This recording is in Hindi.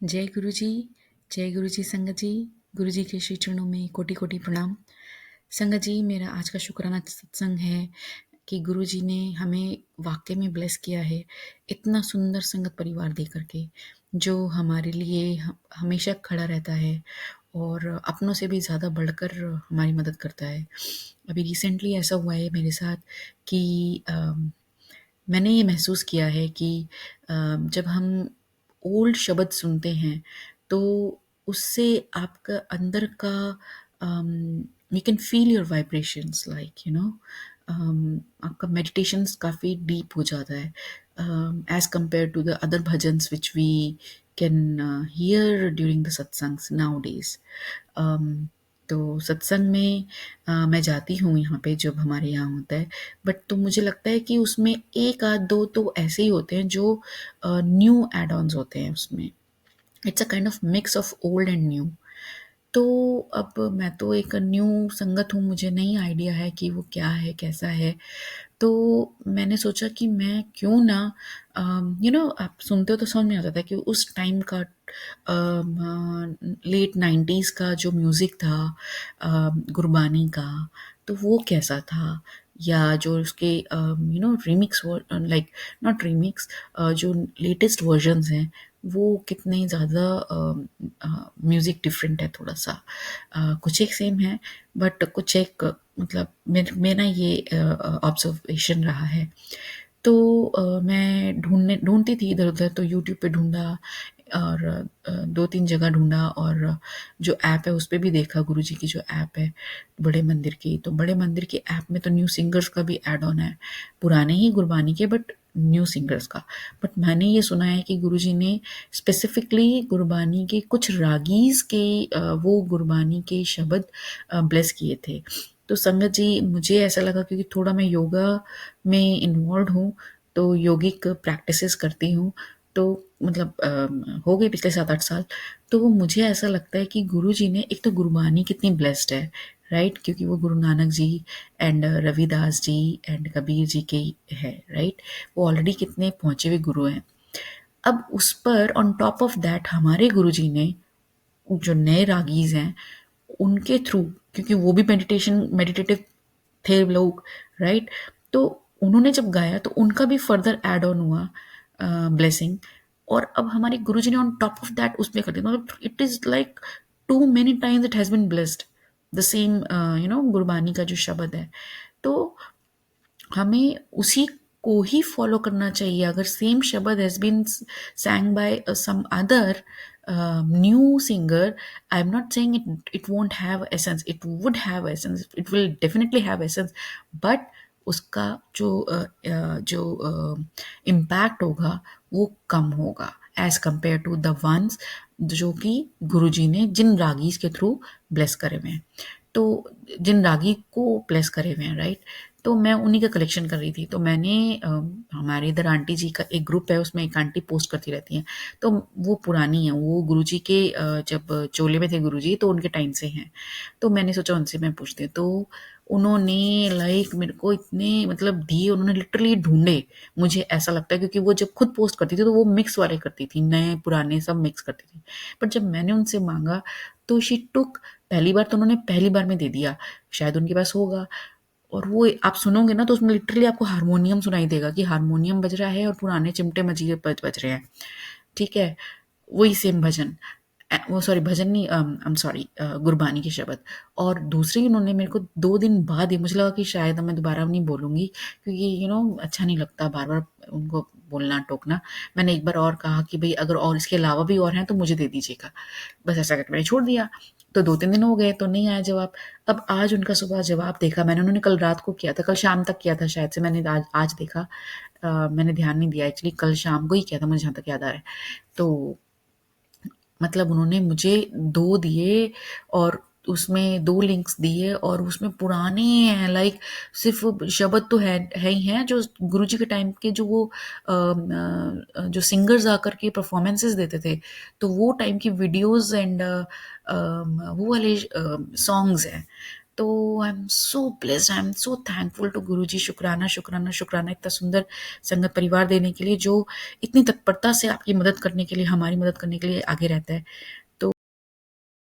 जय गुरु जी। जय गुरु जी संगत जी। गुरु जी के श्री चरणों में कोटि कोटि प्रणाम। संगत जी, मेरा आज का शुक्राना सत्संग है कि गुरु जी ने हमें वाकई में ब्लेस किया है इतना सुंदर संगत परिवार दे करके, जो हमारे लिए हमेशा खड़ा रहता है और अपनों से भी ज़्यादा बढ़कर हमारी मदद करता है। अभी रिसेंटली ऐसा हुआ है मेरे साथ कि मैंने ये महसूस किया है कि जब हम ओल्ड शब्द सुनते हैं तो उससे आपका अंदर का you can feel your vibrations like आपका मेडिटेशंस काफ़ी डीप हो जाता है as compare to the other bhajans which we can hear during the satsangs now days. तो सत्संग में मैं जाती हूँ यहाँ पे जब हमारे यहाँ होता है, बट तो मुझे लगता है कि उसमें एक आध दो तो ऐसे ही होते हैं जो न्यू एड ऑन्स होते हैं उसमें। It's a kind of mix of old and new. तो अब मैं तो एक न्यू संगत हूँ, मुझे नहीं आइडिया है कि वो क्या है कैसा है। तो मैंने सोचा कि मैं क्यों ना आप सुनते हो तो समझ में आ जाता है कि उस टाइम का लेट 90s का जो म्यूज़िक था गुरबानी का, तो वो कैसा था, या जो उसके रिमिक्स लाइक नॉट रिमिक्स, जो लेटेस्ट वर्जन्स हैं वो कितने ज़्यादा म्यूज़िक डिफरेंट है थोड़ा सा। कुछ एक सेम है बट कुछ एक मतलब मेरा ये ऑब्जर्वेशन रहा है। तो मैं ढूँढती थी इधर-उधर, तो यूट्यूब पे ढूँढा और 2-3 जगह ढूँढा, और जो ऐप है उस पे भी देखा, गुरुजी की जो ऐप है बड़े मंदिर की, तो बड़े मंदिर की ऐप में तो न्यू सिंगर्स का भी ऐड ऑन है, पुराने ही गुरबानी के बट न्यू सिंगर्स का। बट मैंने ये सुना है कि गुरुजी ने स्पेसिफिकली गुरबानी के कुछ रागीज़ के वो गुरबानी के शब्द ब्लेस किए थे। तो संगत जी, मुझे ऐसा लगा क्योंकि थोड़ा मैं योगा में इन्वॉल्व हूँ, तो योगिक प्रैक्टिसेस करती हूँ, तो मतलब हो गए पिछले 7-8 साल। तो मुझे ऐसा लगता है कि गुरुजी ने, एक तो गुरबानी कितनी ब्लेस्ड है, राइट? क्योंकि वो गुरु नानक जी एंड रविदास जी एंड कबीर जी के है, राइट? वो ऑलरेडी कितने पहुँचे हुए गुरु हैं। अब उस पर ऑन टॉप ऑफ दैट हमारे गुरुजी ने जो नए रागीज़ हैं, उनके थ्रू, क्योंकि वो भी मेडिटेटिव थे लोग, राइट? तो उन्होंने जब गाया तो उनका भी फर्दर ऐड ऑन हुआ ब्लेसिंग, और अब हमारे गुरुजी ने ऑन टॉप ऑफ दैट उसमें कर दिया, मतलब it is like too many times it has been blessed the same Gurbani का जो शब्द है। तो हमें उसी को ही फॉलो करना चाहिए। अगर सेम शब्द has been sang by some other new singer, I'm not saying it won't have essence. It would have essence. It will definitely have essence. But उसका जो इम्पैक्ट होगा वो कम होगा as compare to the ones जो कि गुरुजी ने जिन रागीज के थ्रू ब्लेस करे हुए हैं, तो जिन रागी को ब्लेस करे हुए हैं, राइट? तो मैं उन्हीं का कलेक्शन कर रही थी, तो मैंने हमारे इधर आंटी जी का एक ग्रुप है, उसमें एक आंटी पोस्ट करती रहती हैं, तो वो पुरानी है, वो गुरुजी के जब चोले में थे गुरुजी तो उनके टाइम से हैं। तो मैंने सोचा उनसे मैं पूछती हूँ, तो उन्होंने लाइक मेरे को इतने मतलब दिए, उन्होंने लिटरली ढूंढे, मुझे ऐसा लगता है, क्योंकि वो जब खुद पोस्ट करती थी तो वो मिक्स वाले करती थी, नए पुराने सब मिक्स करती थी। बट जब मैंने उनसे मांगा तो शी टुक, पहली बार तो उन्होंने पहली बार में दे दिया, शायद उनके पास होगा, और वो आप सुनोगे ना तो उसमें लिटरली आपको हारमोनियम सुनाई देगा कि हारमोनियम बज रहा है और पुराने चिमटे मजीरे बज रहे हैं, ठीक है? वही सेम भजन, वो सॉरी भजन नहीं, आई एम सॉरी, गुरबानी के शब्द। और दूसरी उन्होंने मेरे को 2 दिन बाद ही, मुझे लगा कि शायद अब मैं दोबारा नहीं बोलूँगी, क्योंकि अच्छा नहीं लगता बार-बार उनको बोलना, टोकना। मैंने एक बार और कहा कि भई अगर और इसके अलावा भी और हैं तो मुझे दे दीजिएगा। बस ऐसा करके मैंने छोड़ दिया। तो 2-3 दिन हो गए तो नहीं आया जवाब। अब आज उनका सुबह जवाब देखा मैंने, उन्होंने कल रात को किया था, कल शाम तक किया था शायद से, मैंने आज देखा। मैंने ध्यान नहीं दिया, एक्चुअली कल शाम को ही किया था मुझे जहाँ तक याद आ रहा है। तो मतलब उन्होंने मुझे 2 दिए, और उसमें 2 लिंक्स दिए, और उसमें पुराने हैं, लाइक सिर्फ़ शब्द तो है ही हैं जो गुरुजी के टाइम के, जो वो जो सिंगर्स आकर के परफ़ॉर्मेंसेज़ देते थे, तो वो टाइम की वीडियोज़ एंड वो वाले सॉन्ग्स हैं। तो I am so blessed, I am so thankful to Guruji. शुक्राना, शुक्राना, शुक्राना इतना सुंदर संगत परिवार देने के लिए, जो इतनी तत्परता से आपकी मदद करने के लिए, हमारी मदद करने के लिए आगे रहता है।